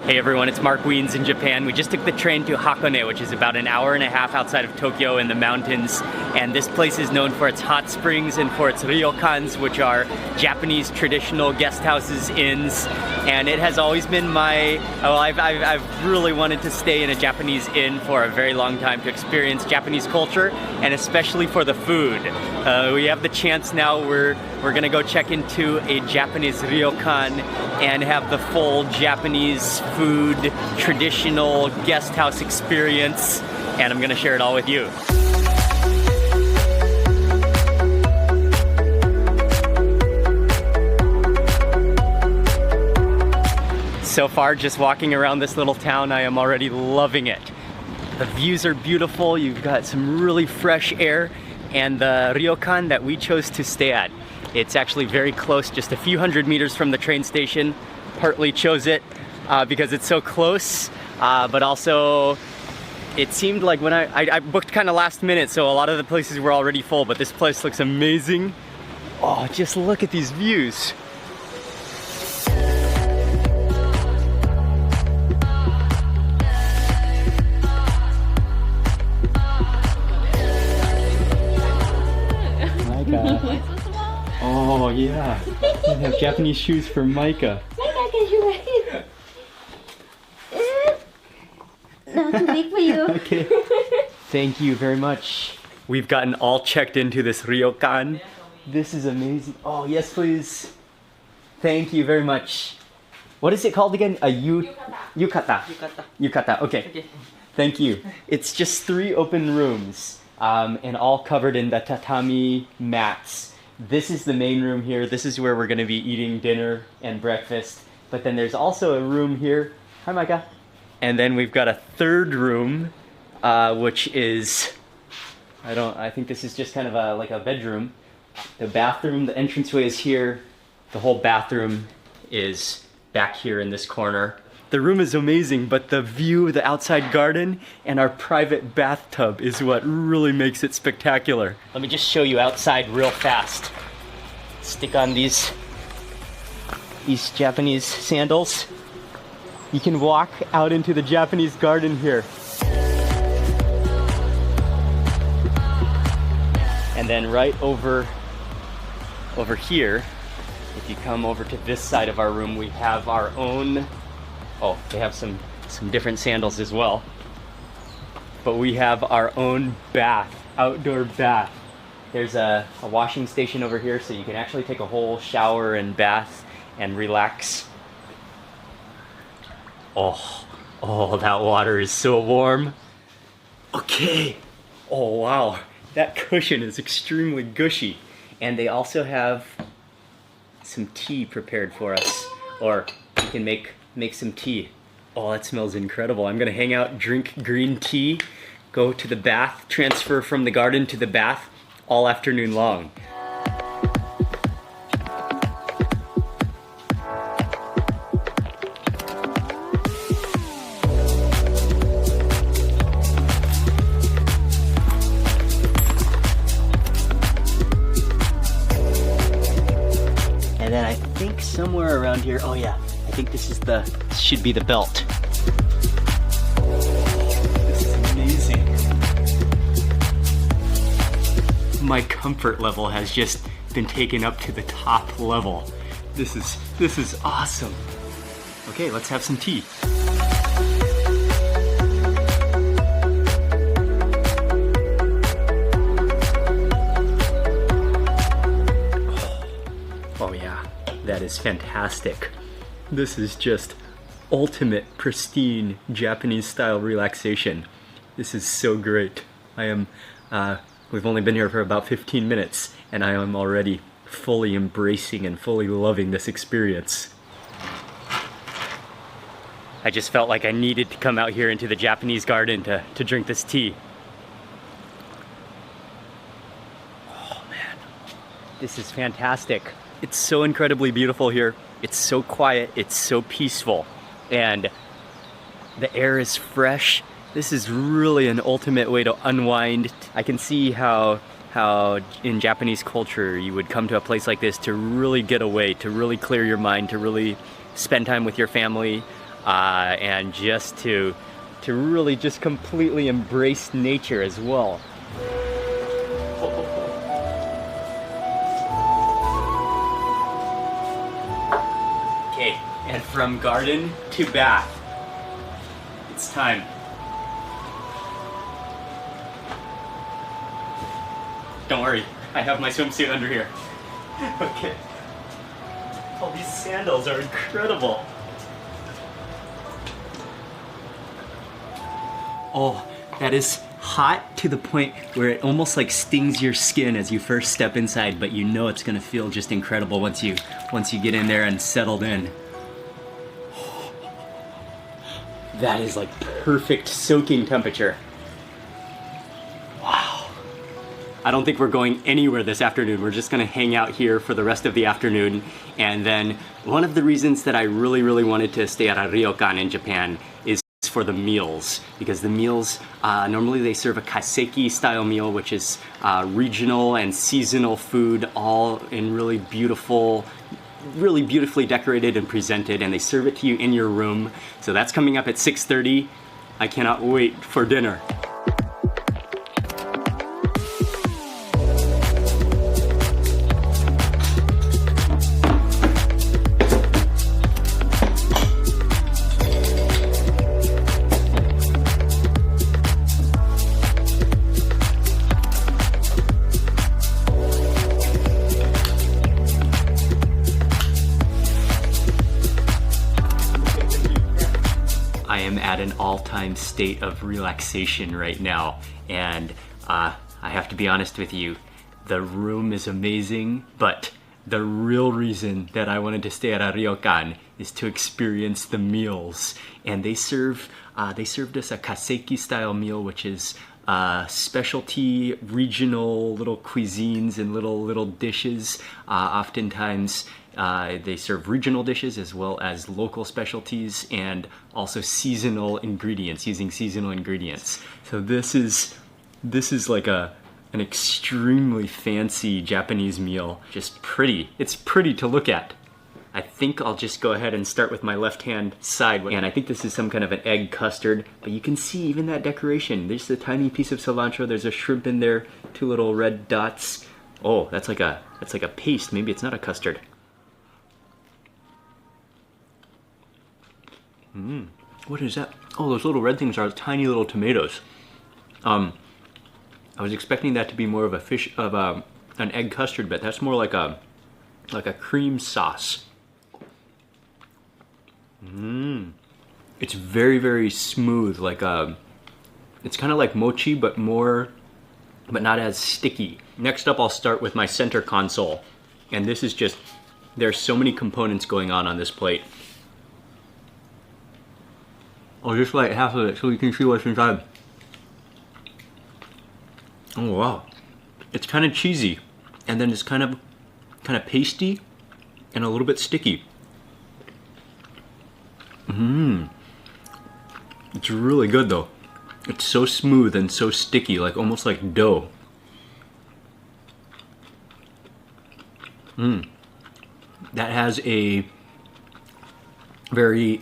Hey everyone, it's Mark Wiens in Japan. We just took the train to Hakone, which is about an hour and a half outside of Tokyo in the mountains. And this place is known for its hot springs and for its ryokans, which are Japanese traditional guest houses, inns. And it has always been I've really wanted to stay in a Japanese inn for a very long time to experience Japanese culture, and especially for the food. We have the chance now, we're gonna go check into a Japanese ryokan and have the full Japanese food, traditional guest house experience, and I'm gonna share it all with you. So far, just walking around this little town, I am already loving it. The views are beautiful, you've got some really fresh air, and the ryokan that we chose to stay at, it's actually very close, just a few hundred meters from the train station. Partly chose it because it's so close, but also it seemed like when I booked kind of last minute, so a lot of the places were already full, but this place looks amazing. Oh, just look at these views. Micah. Oh yeah, we have Japanese shoes for Micah. Micah, can you wait? No, too big for you. Okay. Thank you very much. We've gotten all checked into this ryokan. This is amazing. Oh yes, please. Thank you very much. What is it called again? A yukata. Yukata. Okay. Thank you. It's just 3 open rooms, and all covered in the tatami mats. This is the main room here. This is where we're going to be eating dinner and breakfast. But then there's also a room here. Hi, Micah. And then we've got a 3rd room, which is, I think this is just kind of like a bedroom. The bathroom, the entranceway is here. The whole bathroom is back here in this corner. The room is amazing, but the view, the outside garden, and our private bathtub is what really makes it spectacular. Let me just show you outside real fast. Stick on these Japanese sandals. You can walk out into the Japanese garden here. And then right over here, if you come over to this side of our room, we have our own, oh, they have some different sandals as well. But we have our own bath, outdoor bath. There's a washing station over here, so you can actually take a whole shower and bath and relax. Oh, that water is so warm. Okay. Oh wow, that cushion is extremely gushy. And they also have some tea prepared for us, or you can make some tea. Oh, that smells incredible. I'm gonna hang out, drink green tea, go to the bath, transfer from the garden to the bath all afternoon long. And then I think somewhere around here, oh yeah, I think this should be the belt. This is amazing. My comfort level has just been taken up to the top level. This is awesome. Okay, let's have some tea. Oh yeah, that is fantastic. This is just ultimate, pristine, Japanese style relaxation. This is so great. We've only been here for about 15 minutes, and I am already fully embracing and fully loving this experience. I just felt like I needed to come out here into the Japanese garden to drink this tea. Oh man, this is fantastic. It's so incredibly beautiful here. It's so quiet, it's so peaceful, and the air is fresh. This is really an ultimate way to unwind. I can see how in Japanese culture you would come to a place like this to really get away, to really clear your mind, to really spend time with your family. and just to really just completely embrace nature as well. Okay, and from garden to bath, it's time. Don't worry, I have my swimsuit under here. Okay. Oh, these sandals are incredible. Oh, that is hot to the point where it almost like stings your skin as you first step inside, but you know it's gonna feel just incredible once you get in there and settled in. That is like perfect soaking temperature. Wow. I don't think we're going anywhere this afternoon. We're just gonna hang out here for the rest of the afternoon. And then one of the reasons that I really wanted to stay at a ryokan in Japan is for the meals, because the meals normally they serve a kaseki style meal, which is regional and seasonal food, all in really beautifully decorated and presented, and they serve it to you in your room. So that's coming up at 6:30. I cannot wait for dinner. I am at an all-time state of relaxation right now, and I have to be honest with you, the room is amazing, but the real reason that I wanted to stay at a ryokan is to experience the meals. And they served us a kaseki style meal, which is specialty regional little cuisines and little dishes. Oftentimes they serve regional dishes as well as local specialties, and also seasonal ingredients, using seasonal ingredients. So this is like an extremely fancy Japanese meal. Just pretty. It's pretty to look at. I think I'll just go ahead and start with my left-hand side, and I think this is some kind of an egg custard, but you can see even that decoration. There's a tiny piece of cilantro, there's a shrimp in there, 2 little red dots. Oh, that's like a paste. Maybe it's not a custard. What is that? Oh, those little red things are tiny little tomatoes. I was expecting that to be more of an egg custard, but that's more like a cream sauce. It's very smooth, it's kind of like mochi, but not as sticky. Next up, I'll start with my center console, and this is just, there's so many components going on this plate. I'll just light half of it so you can see what's inside. Oh wow, it's kind of cheesy, and then it's kind of pasty and a little bit sticky. It's really good though. It's so smooth and so sticky, like almost like dough. That has a very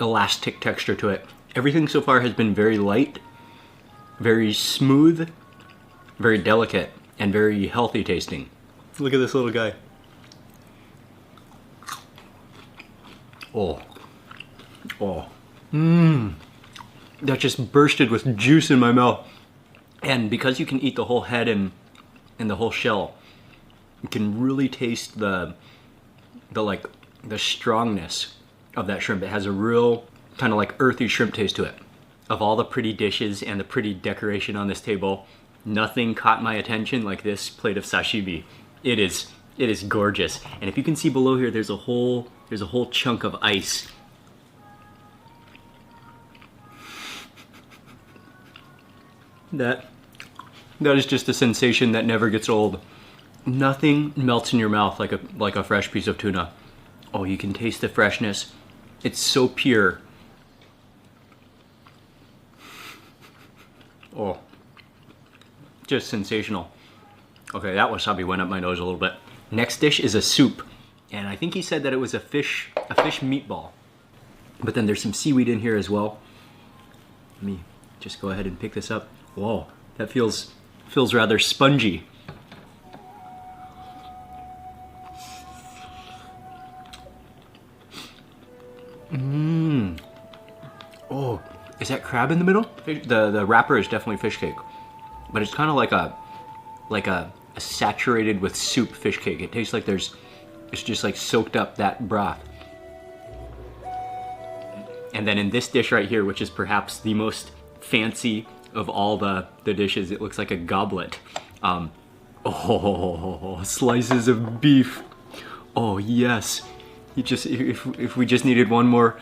elastic texture to it. Everything so far has been very light, very smooth, very delicate, and very healthy tasting. Look at this little guy. Oh. That just bursted with juice in my mouth. And because you can eat the whole head and the whole shell, you can really taste the strongness of that shrimp. It has a real kind of like earthy shrimp taste to it. Of all the pretty dishes and the pretty decoration on this table, nothing caught my attention like this plate of sashimi. It is gorgeous. And if you can see below here, there's a whole chunk of ice. That is just a sensation that never gets old. Nothing melts in your mouth like a fresh piece of tuna. Oh, you can taste the freshness. It's so pure. Oh, just sensational. Okay, that wasabi went up my nose a little bit. Next dish is a soup, and I think he said that it was a fish meatball. But then there's some seaweed in here as well. Let me just go ahead and pick this up. Whoa, that feels rather spongy. Oh, is that crab in the middle? The wrapper is definitely fish cake, but it's kind of like a saturated with soup fish cake. It tastes like it's just like soaked up that broth. And then in this dish right here, which is perhaps the most fancy of all the dishes, it looks like a goblet. Oh, slices of beef. Oh yes. If we just needed one more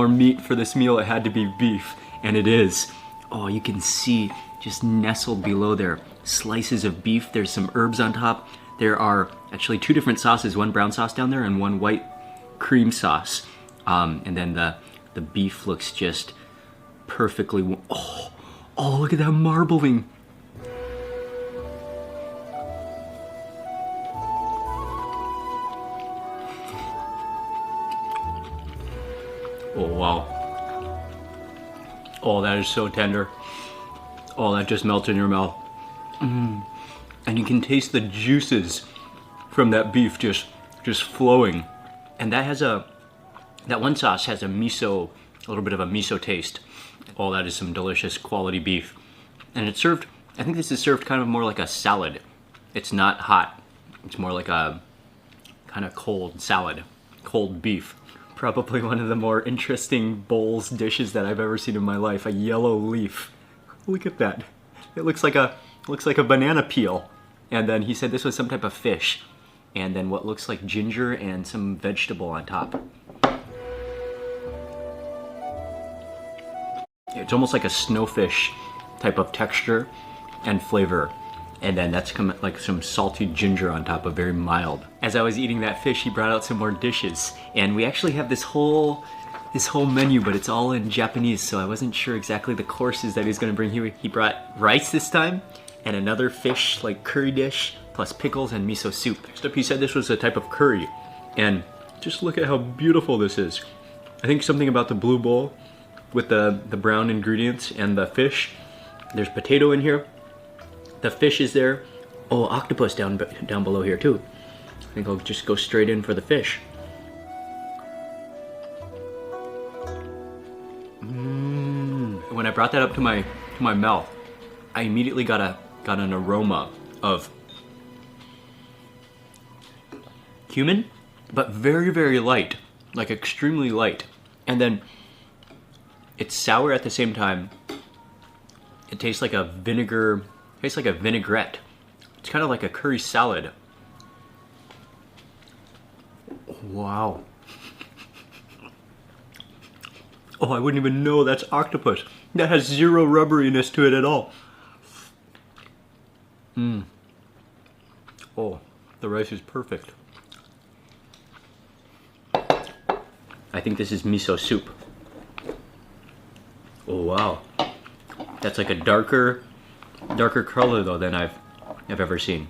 meat for this meal, it had to be beef, and it is. Oh, you can see just nestled below there, slices of beef. There's some herbs on top. There are actually two different sauces, one brown sauce down there and one white cream sauce. And then the beef looks just perfectly. Oh, look at that marbling. Oh wow. Oh, that is so tender. Oh, that just melts in your mouth. And you can taste the juices from that beef just flowing. And that one sauce has a little bit of a miso taste. Oh, that is some delicious quality beef. And it's served, I think this is served kind of more like a salad. It's not hot. It's more like a kind of cold salad, cold beef. Probably one of the more interesting dishes that I've ever seen in my life. A yellow leaf. Look at that. It looks like a banana peel. And then he said this was some type of fish. And then what looks like ginger and some vegetable on top. It's almost like a snowfish type of texture and flavor. And then that's like some salty ginger on top of, very mild. As I was eating that fish, he brought out some more dishes. And we actually have this whole menu, but it's all in Japanese, so I wasn't sure exactly the courses that he was gonna bring here. He brought rice this time, and another fish, like curry dish, plus pickles and miso soup. Next up, he said this was a type of curry. And just look at how beautiful this is. I think something about the blue bowl with the brown ingredients and the fish. There's potato in here. The fish is there. Oh, octopus down below here too. I think I'll just go straight in for the fish. When I brought that up to my mouth, I immediately got an aroma of cumin, but very, very light, like extremely light. And then it's sour at the same time. It tastes like a vinegar. Tastes like a vinaigrette. It's kind of like a curry salad. Wow. Oh, I wouldn't even know that's octopus. That has zero rubberiness to it at all. Oh, the rice is perfect. I think this is miso soup. Oh wow. That's like a darker color though than I've ever seen.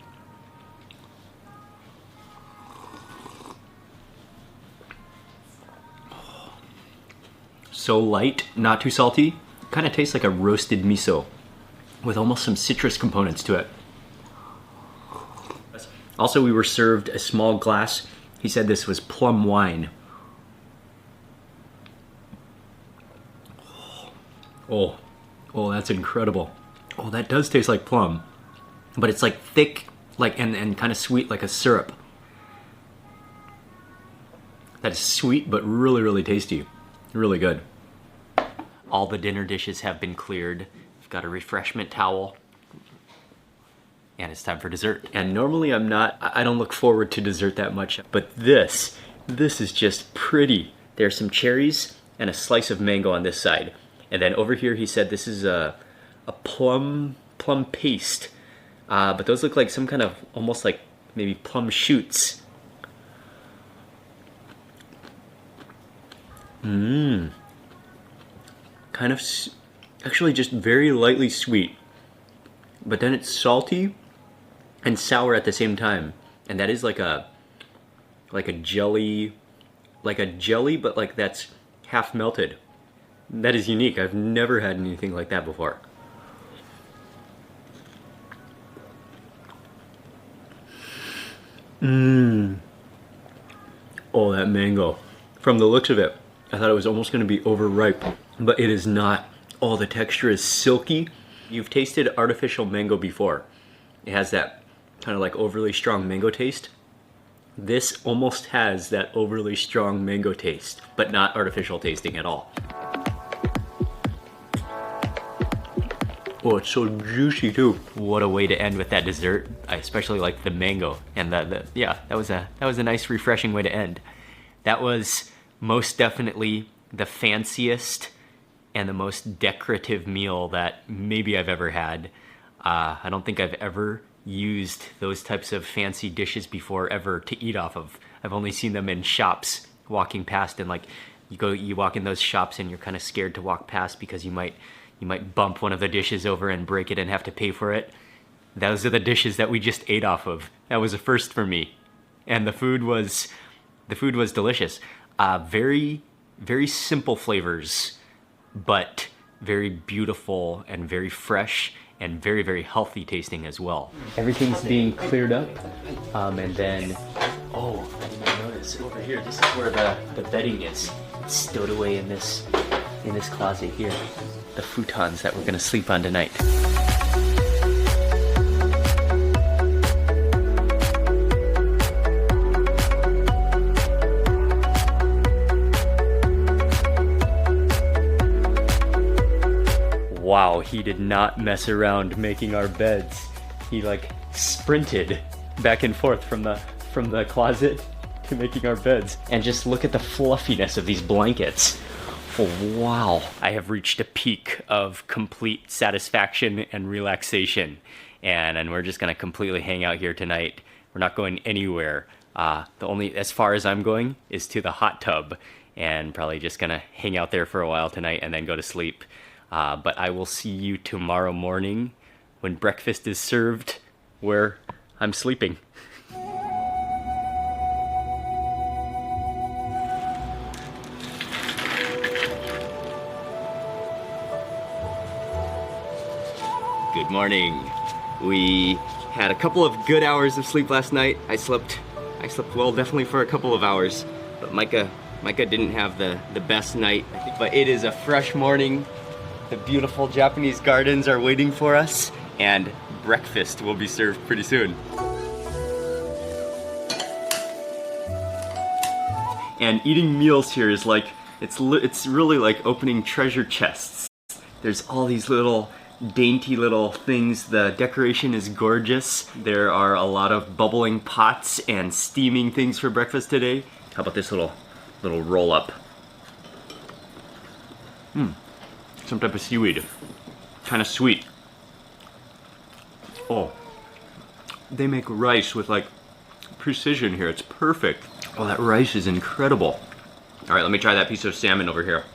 So light, not too salty. Kind of tastes like a roasted miso with almost some citrus components to it. Also, we were served a small glass. He said this was plum wine. Oh, that's incredible. Oh, that does taste like plum, but it's like thick, like and kind of sweet, like a syrup. That is sweet, but really, really tasty. Really good. All the dinner dishes have been cleared. We've got a refreshment towel. And it's time for dessert. And normally I don't look forward to dessert that much, but this is just pretty. There's some cherries and a slice of mango on this side. And then over here he said this is a plum paste. But those look like some kind of, almost like maybe plum shoots. Kind of, actually just very lightly sweet. But then it's salty and sour at the same time. And that is like a jelly, but like that's half melted. That is unique. I've never had anything like that before. Mmm. Oh, that mango. From the looks of it, I thought it was almost going to be overripe, but it is not. Oh, the texture is silky. You've tasted artificial mango before. It has that kind of like overly strong mango taste. This almost has that overly strong mango taste, but not artificial tasting at all. Oh, it's so juicy too. What a way to end with that dessert. I especially like the mango, and yeah, that was a nice, refreshing way to end. That was most definitely the fanciest and the most decorative meal that maybe I've ever had. I don't think I've ever used those types of fancy dishes before ever to eat off of. I've only seen them in shops walking past, and like you walk in those shops and you're kind of scared to walk past because you might bump one of the dishes over and break it and have to pay for it. Those are the dishes that we just ate off of. That was a first for me. And the food was delicious. Very, very simple flavors, but very beautiful and very fresh and very, very healthy tasting as well. Everything's being cleared up. And then, oh, I didn't even notice over here, this is where the bedding is. It's stowed away in this closet here. The futons that we're gonna sleep on tonight. Wow, he did not mess around making our beds. He like sprinted back and forth from the closet to making our beds. And just look at the fluffiness of these blankets. Oh, wow. I have reached a peak of complete satisfaction and relaxation. And we're just gonna completely hang out here tonight. We're not going anywhere. As far as I'm going, is to the hot tub. And probably just gonna hang out there for a while tonight and then go to sleep. But I will see you tomorrow morning when breakfast is served, where I'm sleeping. Good morning. We had a couple of good hours of sleep last night. I slept well, definitely for a couple of hours, but Micah didn't have the best night. But it is a fresh morning. The beautiful Japanese gardens are waiting for us, and breakfast will be served pretty soon. And eating meals here is like, it's really like opening treasure chests. There's all these little dainty little things. The decoration is gorgeous. There are a lot of bubbling pots and steaming things for breakfast today. How about this little roll up? Some type of seaweed. Kind of sweet. Oh, they make rice with like precision here. It's perfect. Oh, that rice is incredible. All right, let me try that piece of salmon over here.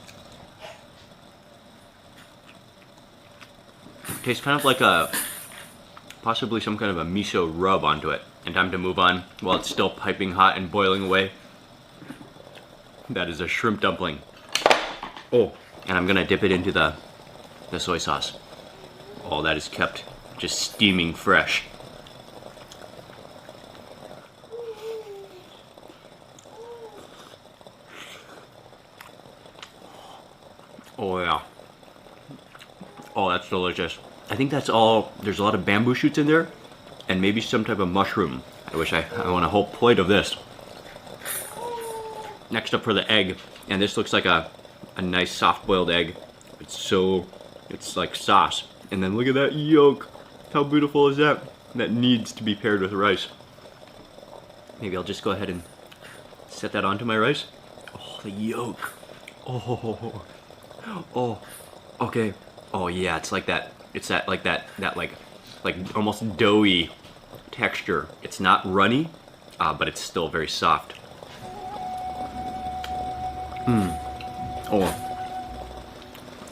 Tastes kind of like possibly some kind of a miso rub onto it. And time to move on while it's still piping hot and boiling away. That is a shrimp dumpling. Oh, and I'm gonna dip it into the soy sauce. Oh, that is kept just steaming fresh. Oh yeah. Oh, that's delicious. I think that's all. There's a lot of bamboo shoots in there, and maybe some type of mushroom. I want a whole plate of this. Next up for the egg, and this looks like a nice soft-boiled egg. It's like sauce. And then look at that yolk. How beautiful is that? That needs to be paired with rice. Maybe I'll just go ahead and set that onto my rice. Oh, the yolk. Oh, okay. Oh yeah, it's like that. It's that almost doughy texture. It's not runny, but it's still very soft.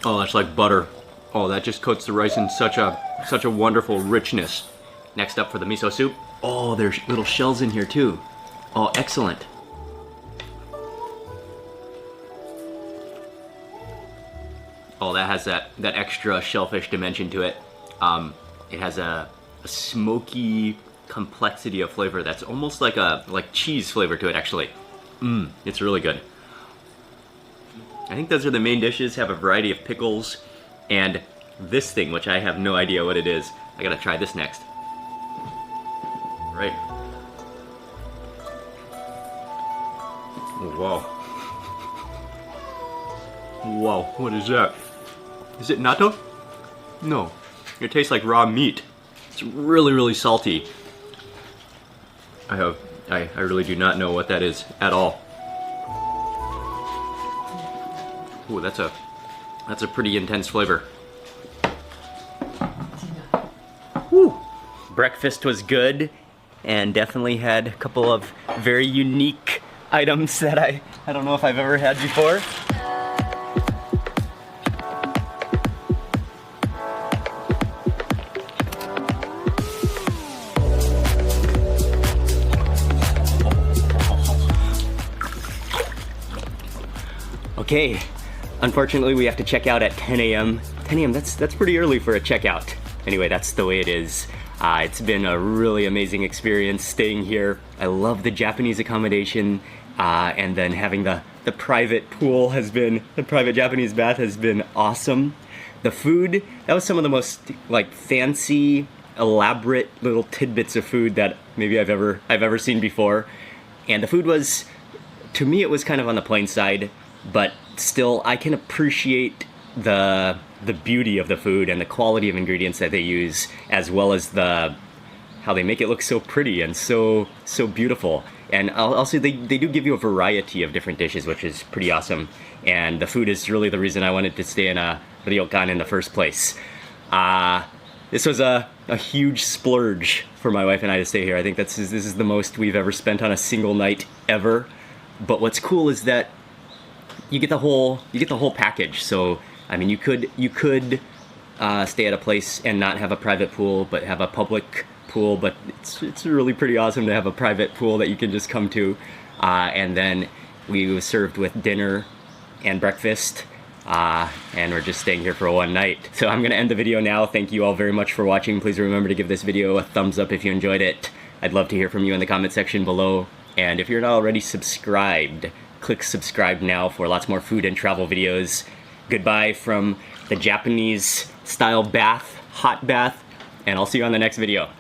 Oh, that's like butter. Oh, that just coats the rice in such a wonderful richness. Next up for the miso soup. Oh, there's little shells in here too. Oh, excellent. Oh, that has that extra shellfish dimension to it. It has a smoky complexity of flavor that's almost like cheese flavor to it, actually. It's really good. I think those are the main dishes. Have a variety of pickles, and this thing, which I have no idea what it is. I gotta try this next. Right. Oh, wow. Wow, what is that? Is it natto? No. It tastes like raw meat. It's really, really salty. I really do not know what that is at all. Ooh, that's a pretty intense flavor. Woo. Breakfast was good, and definitely had a couple of very unique items that I don't know if I've ever had before. Okay, unfortunately we have to check out at 10 a.m. 10 a.m. That's pretty early for a checkout. Anyway, that's the way it is. It's been a really amazing experience staying here. I love the Japanese accommodation, and then having the private pool the private Japanese bath has been awesome. The food, that was some of the most like fancy, elaborate little tidbits of food that maybe I've ever seen before. And the food was, to me, it was kind of on the plain side, but still I can appreciate the beauty of the food and the quality of ingredients that they use, as well as how they make it look so pretty and so beautiful. And also they do give you a variety of different dishes, which is pretty awesome. And the food is really the reason I wanted to stay in a ryokan in the first place. This was a huge splurge for my wife and I to stay here. I think this is the most we've ever spent on a single night ever. But what's cool is that you get the whole package. So I mean, you could stay at a place and not have a private pool, but have a public pool. But it's really pretty awesome to have a private pool that you can just come to. And then we were served with dinner and breakfast, and we're just staying here for one night. So I'm gonna end the video now. Thank you all very much for watching. Please remember to give this video a thumbs up if you enjoyed it. I'd love to hear from you in the comment section below. And if you're not already subscribed, click subscribe now for lots more food and travel videos. Goodbye from the Japanese style bath, hot bath, and I'll see you on the next video.